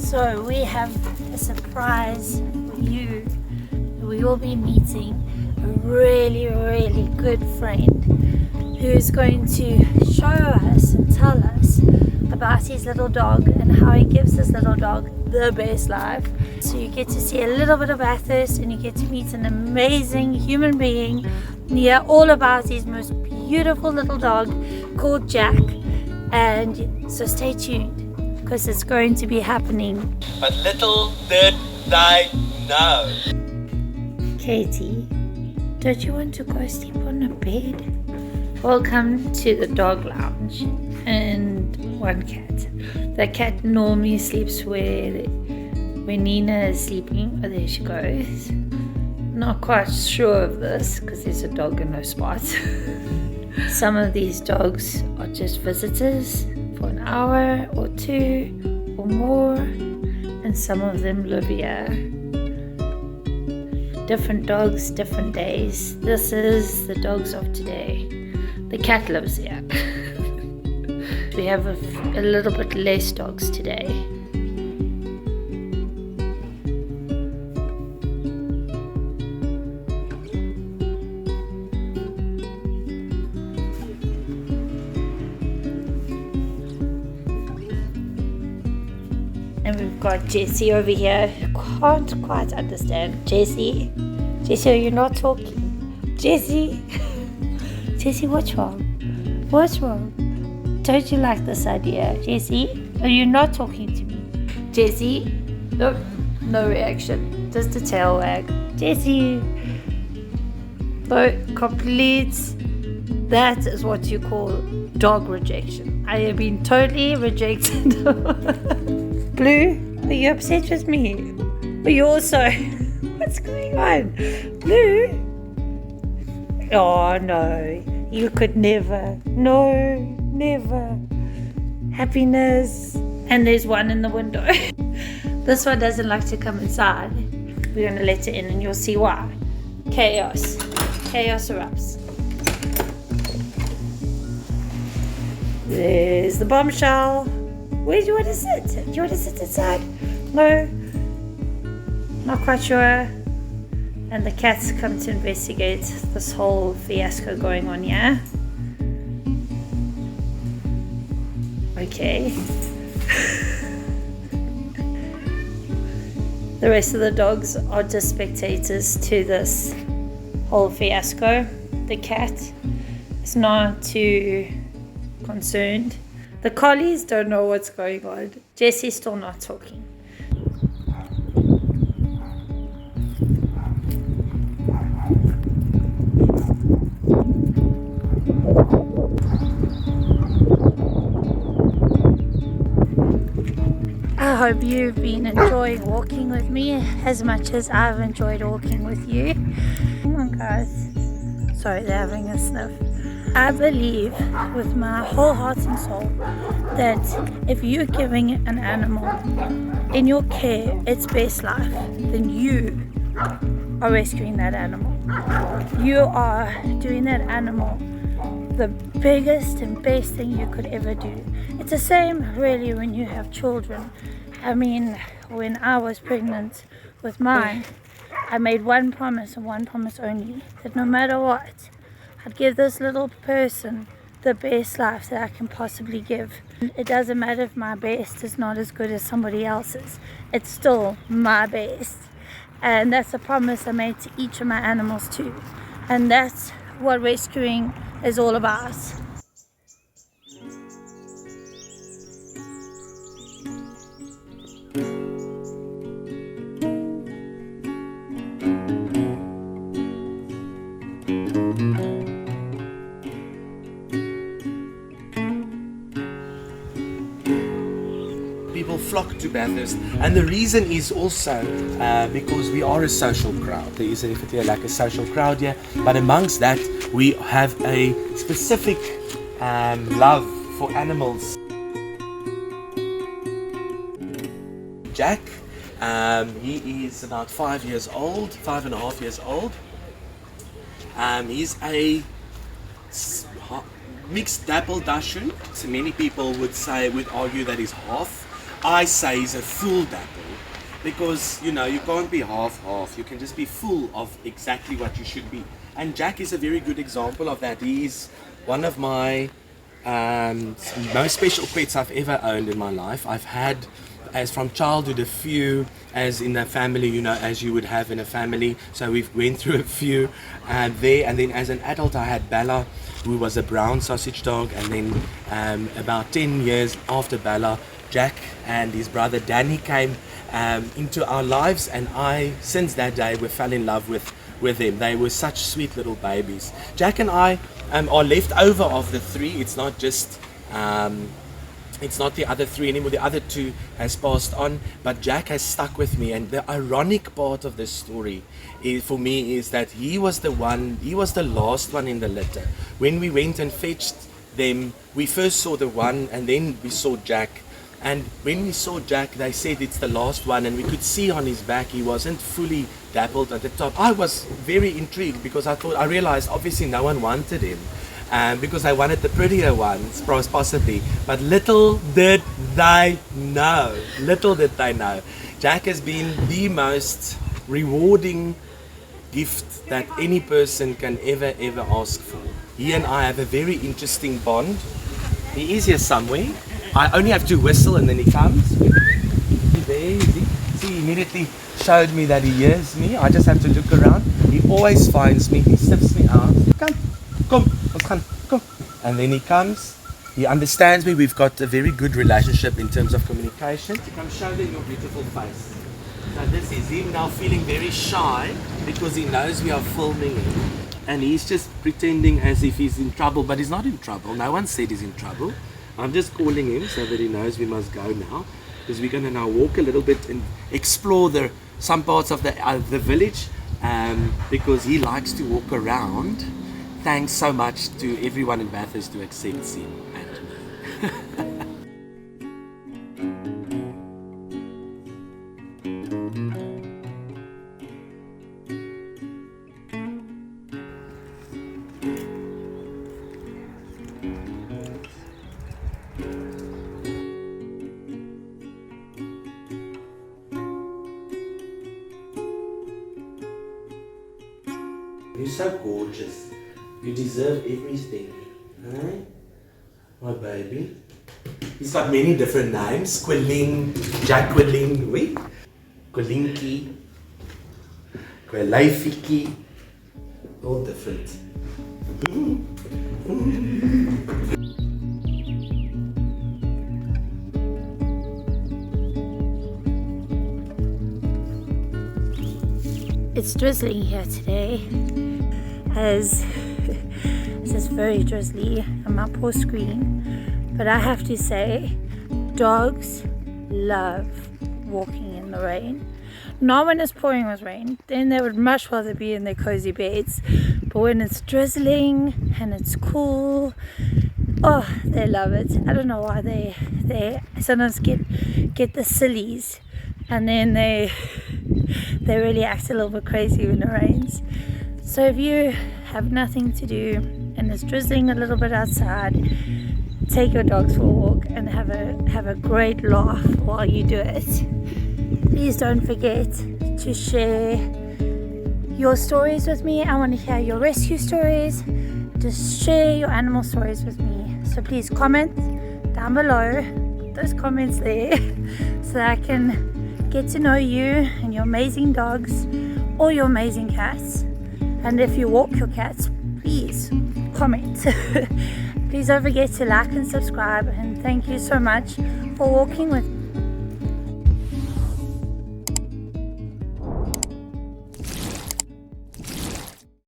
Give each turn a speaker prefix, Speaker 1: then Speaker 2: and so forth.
Speaker 1: So we have a surprise for you. We will be meeting a really, really good friend who's going to show us and tell us about his little dog and how he gives his little dog the best life. So you get to see a little bit of Bathurst and you get to meet an amazing human being and hear all about his most beautiful little dog called Jack. And so stay tuned because it's going to be happening.
Speaker 2: But little did they know.
Speaker 1: Katie, don't you want to go sleep on a bed? Welcome to the dog lounge and one cat. The cat normally sleeps where Nina is sleeping. Oh, there she goes. Not quite sure of this because there's a dog in her spot. Some of these dogs are just visitors for an hour or two or more, and some of them live here. Different dogs, different days. This is the dogs of today. The cat lives here. We have a little bit less dogs today. And we've got Jessie over here. Can't quite understand. Jessie, are you not talking? Jessie, what's wrong? What's wrong? Don't you like this idea, Jessie? Are you not talking to me? Jessie, no reaction. Just a tail wag. Jessie, complete. That is what you call dog rejection. I have been totally rejected. Blue, are you upset with me? Are you also? What's going on? Blue? Oh no, you could never. No, never. Happiness. And there's one in the window. This one doesn't like to come inside. We're going to let it in and you'll see why. Chaos. Chaos erupts. There's the bombshell. Where do you want to sit? Do you want to sit inside? No. Not quite sure. And the cats come to investigate this whole fiasco going on here. Okay. The rest of the dogs are just spectators to this whole fiasco. The cat is not too concerned. The collies don't know what's going on. Jessie's still not talking. I hope you've been enjoying walking with me as much as I've enjoyed walking with you. Come on guys. Sorry, they're having a sniff. I believe with my whole heart and soul that if you're giving an animal in your care its best life, then you are rescuing that animal. You are doing that animal the biggest and best thing you could ever do. It's the same really when you have children. I mean, when I was pregnant with mine, I made one promise and one promise only, that no matter what, I'd give this little person the best life that I can possibly give. It doesn't matter if my best is not as good as somebody else's. It's still my best. And that's a promise I made to each of my animals too. And that's what rescuing is all about.
Speaker 2: People flock to Bathurst, and the reason is also because we are a social crowd. There is definitely like a social crowd here, but amongst that we have a specific love for animals. Jack, he is about 5.5 years old. He's a mixed dapple Dachshund. So many people would argue that he's half I say is a full dapple, because you can't be half. You can just be full of exactly what you should be. And Jack is a very good example of that. He's one of my most special pets I've ever owned in my life. I've had, as from childhood, a few, as in a family, as you would have in a family. So we've went through a few there, and then as an adult I had Bella, who was a brown sausage dog, and then about 10 years after Bella, Jack and his brother Danie came into our lives, and I, since that day, fell in love with them. They were such sweet little babies. Jack and I are left over of the three. It's not just it's not the other three anymore. The other two has passed on, but Jack has stuck with me. And the ironic part of this story for me is that he was the last one in the litter. When we went and fetched them, we first saw the one, and then we saw Jack. And when we saw Jack, they said it's the last one, and we could see on his back he wasn't fully dappled at the top. I was very intrigued, because I realized obviously no one wanted him, because I wanted the prettier ones, possibly. But little did they know, Jack has been the most rewarding gift that any person can ever ask for. He and I have a very interesting bond. He is here somewhere. I only have to whistle and then he comes. There, you see? He immediately showed me that he hears me. I just have to look around. He always finds me. He sniffs me out. Come, come. And then he comes. He understands me. We've got a very good relationship in terms of communication. Come show them your beautiful face. So this is him now feeling very shy, because he knows we are filming him. And he's just pretending as if he's in trouble, but he's not in trouble. No one said he's in trouble. I'm just calling him so that he knows we must go now, because we're going to now walk a little bit and explore some parts of the village, because he likes to walk around. Thanks so much to everyone in Bathurst who accepts him and me. You're so gorgeous. You deserve everything. Huh? My baby. He's got many different names. Quilling, Jacqueline, wait. Quilinky, Quilifiki. All different.
Speaker 1: It's drizzling here today, as this is very drizzly on my poor screen, but I have to say, dogs love walking in the rain. Not when it's pouring with rain, then they would much rather be in their cozy beds, but when it's drizzling and it's cool, oh, they love it. I don't know why they sometimes get the sillies, and then they really act a little bit crazy when it rains. So if you have nothing to do and it's drizzling a little bit outside, take your dogs for a walk and have a great laugh while you do it. Please don't forget to share your stories with me. I want to hear your rescue stories. Just share your animal stories with me. So please comment down below, those comments there, so that I can get to know you and your amazing dogs or your amazing cats. And if you walk your cats, please comment. Please don't forget to like and subscribe, and thank you so much for walking with me.